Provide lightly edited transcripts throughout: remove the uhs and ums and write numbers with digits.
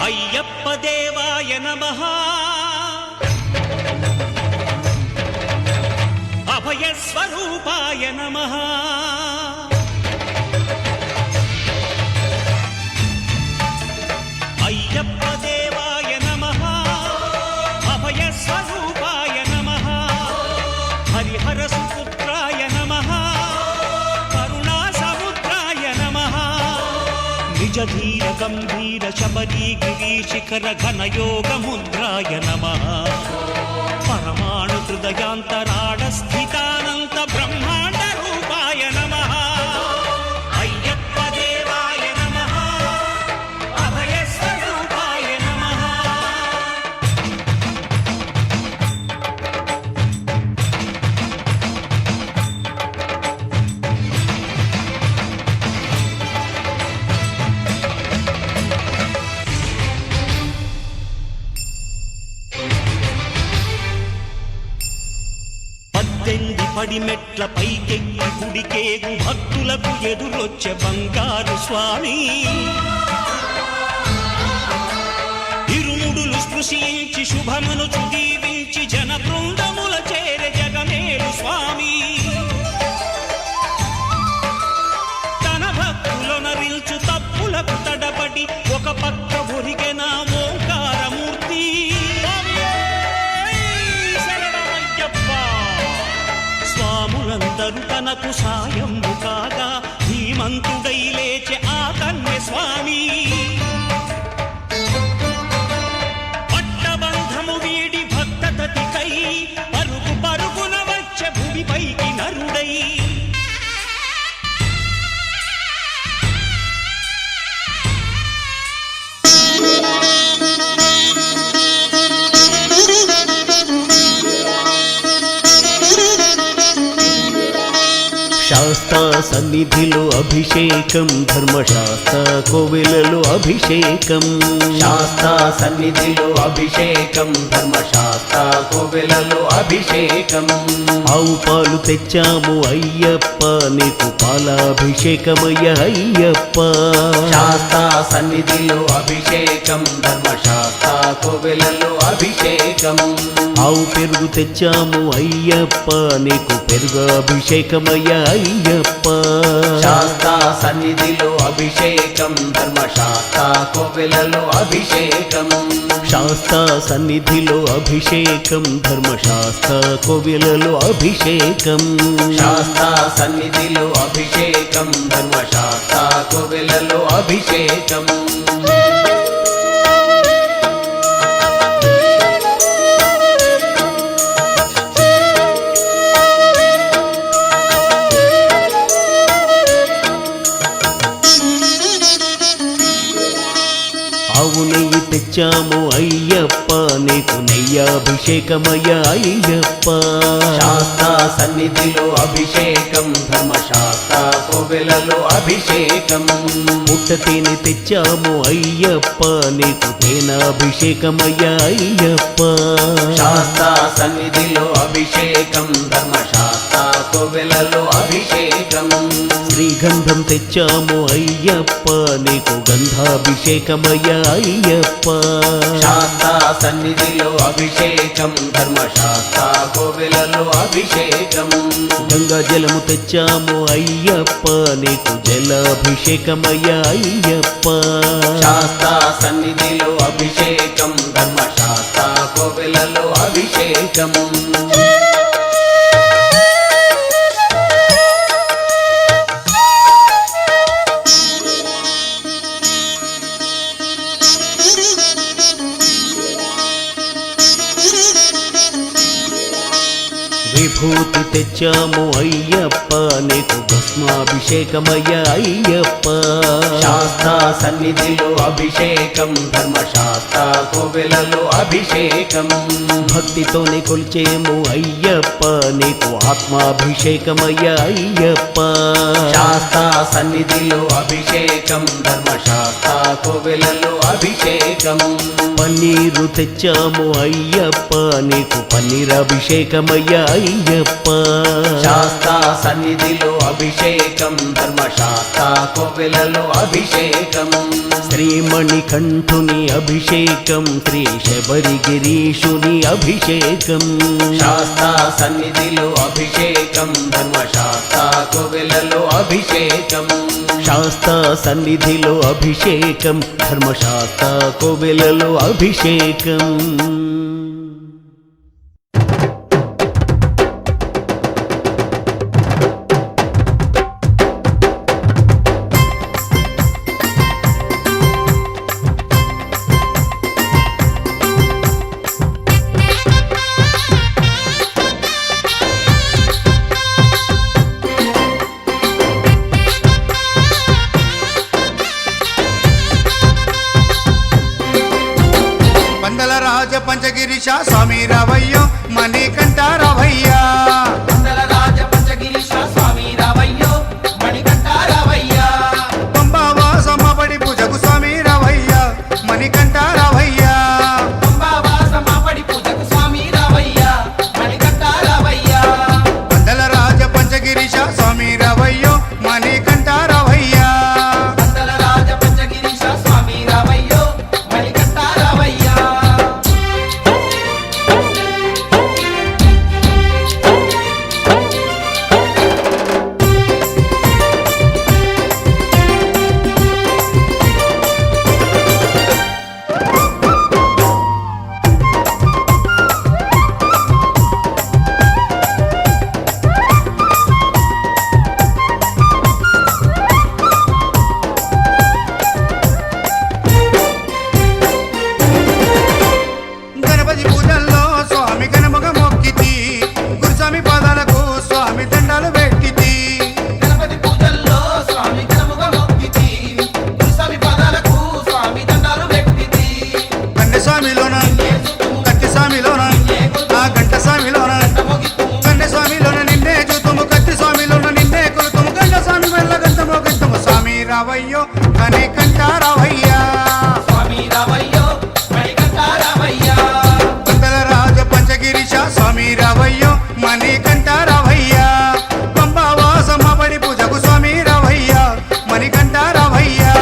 అయ్యప్ప దేవాయ నమః అభయ స్వరూపాయ నమః అయ్యప్ప దేవాయ నమః అభయ స్వరూపాయ నమః హరిహర సుపుత్రాయ నమః కరుణా సముద్రాయ నమః నిజ ధీర గంభీర శబరీ గిరి శిఖర ఘన యోగ ముద్రాయ నమః పరమాణు హృదయాంతరాడ స్థితానంత బ్రహ్మాండ రూపాయ నమః అయ్యప్ప దేవాయ నమః అభయ స్వరూపాయ నమః పడిమెట్ల పైకెక్కి గుడికేగు భక్తులకు ఎదురొచ్చే బంగారు స్వామి ఇరుముడులు స్పృశించి శుభమును దీవించి జన బృందముల చేరే జగమేలు స్వామి తన భక్తులొనరిల్చు తప్పులకు తడబడి ఒక పక్క ఒరిగెన ఓంకారమూర్తి స్వాములందరూ తనకు సాయము కాగా ధీమంతుడై లేచే ఆ కన్య స్వామి పట్టబంధము వీడి భక్తతతికై పరుగు పరుగున వచ్చే భూమిపైకి నరుడై శాస్తా సన్నిధిలో అభిషేకం ధర్మశాస్త్ర కోవెలలో అభిషేకం శాస్తా సన్నిధిలో అభిషేకం ధర్మశాస్త్ర కోవెలలో అభిషేకం ఆవు పాలు తెచ్చాము అయ్యప్ప నీకు పాలాభిషేకమయ్య అయ్యప్ప శాస్తా సన్నిధిలో అభిషేకం ధర్మశాస్త్ర కోవెలలో అభిషేకం ఆవు పెరుగు తెచ్చాము అయ్యప్ప నీకు పెరుగు అభిషేకమయ్య అయ్యప్ప శాస్తా సన్నిధిలో అభిషేకం ధర్మశాస్త్ర కోవెలలో అభిషేకం శాస్తా సన్నిధిలో అభిషేకం ధర్మశాస్త్ర కోవెలలో అభిషేకం శాస్తా సన్నిధిలో అభిషేకం ధర్మశాస్త్ర కోవెలలో అభిషేకం ఆవు నెయ్యి తెచ్చాము అయ్యప్ప నీకు నెయ్యాభిషేకమయ్య అయ్యప్ప శాస్తా సన్నిధిలో అభిషేకం ధర్మశాస్త్ర కోవెలలో అభిషేకం పుట్ట తేనె తెచ్చాము అయ్యప్ప నీకు తేనాభిషేకమయ్య అయ్యప్ప శాస్తా సన్నిధిలో అభిషేకం ధర్మశాస్త్ర కోవెలలో అభిషేకం శ్రీగంధం తెచ్చాము అయ్యప్ప నీకు గంధాభిషేకమయ్య అయ్యప్ప శాస్తా సన్నిధిలో అభిషేకం ధర్మశాస్త్ర కోవెలలో అభిషేకం గంగా జలము తెచ్చాము అయ్యప్ప నీకు జలాభిషేకమయ్య అయ్యప్ప శాస్తా సన్నిధిలో అభిషేకం ధర్మశాస్త్ర కోవెలలో అభిషేకం విభూతి తెచ్చాము అయ్యప్ప నీకు భస్మాభిషేకమయ్య అయ్యప్ప శాస్తా సన్నిధిలో అభిషేకం ధర్మశాస్త్ర కోవెలలో అభిషేకం భక్తితోనే కొలిచేము అయ్యప్ప నీకు ఆత్మాభిషేకమయ్య అయ్యప్ప శాస్తా సన్నిధిలో అభిషేకం ధర్మశాస్త్ర కోవెలలో అభిషేకం పన్నీరు తెచ్చాము అయ్యప్ప నీకు పన్నీరాభిషేకమయ్య అయ్యప్ప శాస్తా సన్నిధిలో అభిషేకం ధర్మశాస్త్ర కోవెలలో అభిషేకం శ్రీమణి కంఠుని అభిషేకం శ్రీ శబరిగిరీషుని అభిషేకం శాస్తా సన్నిధిలో అభిషేకం ధర్మశాస్త్ర కోవెలలో అభిషేకం శాస్తా సన్నిధిలో అభిషేకం ధర్మశాస్త్ర కోవెలలో అభిషేకం పంచగిరీశ స్వామి రావయ్యో మణికంఠ రావయ్యా రాజ పంచగిరీశ స్వామి రావయ్యో మణికంఠ రావయ్యా పంబావాసమబడి పూజకు స్వామి రావయ్యా మణికంఠ రావయ్యా పంబావాసమబడి పూజకు స్వామి రావయ్యా మణికంఠ రావయ్యా పందల రాజ పంచగిరీశ స్వామి రావయ్యో మణికంఠ రావయ్యా రాజ పంచగిరీశ స్వామి రావయ్యో మణికంఠ రావయ్యా గణపతి పూజల్లో స్వామి గణముగ మొక్కితి గురుస్వామి పాదాలకు స్వామి దండాలు పెట్టితి గణపతి పూజల్లో స్వామి గణముగా మొక్కితి గురుస్వామి పాదాలకు స్వామి దండాలు పెట్టితి కన్నె స్వామిలోన కత్తి స్వామిలోన ఆ గంట స్వామిలోన కన్నె స్వామిలోన నిన్నే చూతుము కత్తి స్వామిలోన నిన్నే కొలుతుము గంట స్వామి వల్ల గంటమో గంటము స్వామి రావయ్యో కనికంఠ రావయ్యా స్వామి రావయ్యో మణికంఠ రావయ్యా పందల రాజ పంచగిరీశ స్వామి రావయ్యో మణికంఠ రావయ్యా పంబావాసమబడి పూజకు స్వామి రావయ్యా మణికంఠ రావయ్యా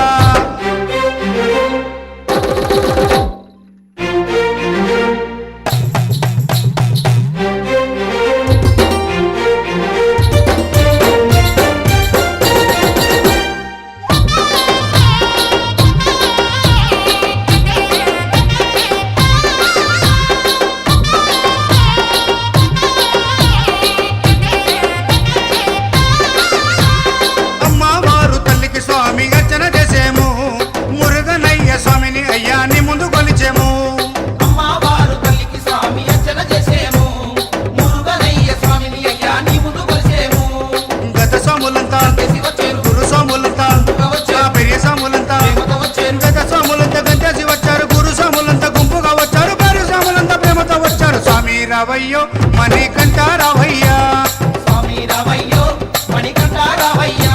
అమ్మవారు తల్లికి స్వామి అర్చన చేసేము మురుగనయ్య స్వామిని అయ్యా నీ ముందు కొలిచేము అమ్మవారు తల్లికి స్వామి అర్చన చేసేము మురుగనయ్య స్వామిని అయ్యా నీ ముందు కొలిసేము గత స్వాములంతా చేసి వచ్చేరు గురు స్వాములంతా ఆ పెరియ స్వాములంతా ప్రేమతో వచ్చేరు గత స్వాములంతా గంటేసి వచ్చారు గురు స్వాములంతా గుంపుగా వచ్చారు భార్య స్వాములంతా ప్రేమతో వచ్చారు స్వామి రావయ్యో మణికంఠ రావయ్యా స్వామి రావయ్యో మణికంఠ రావయ్యా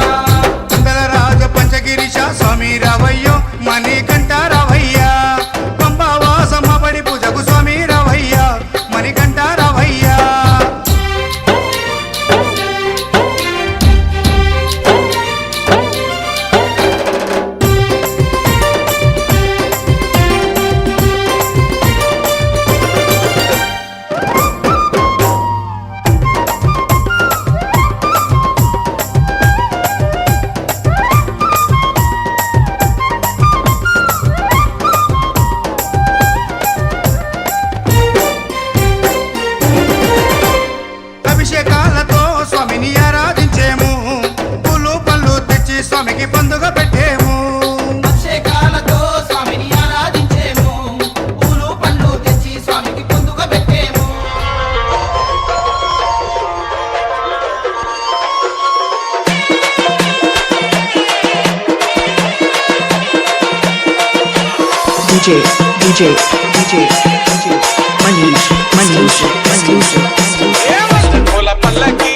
పందల రాజ పంచగిరీశ స్వామి రావయ్యో మణికంఠ రావయ్యా పంబావాసమబడి పూజకు స్వామి రావయ్యా మణికంఠ రావయ్యా Manish, exclusive. పూల పల్లకి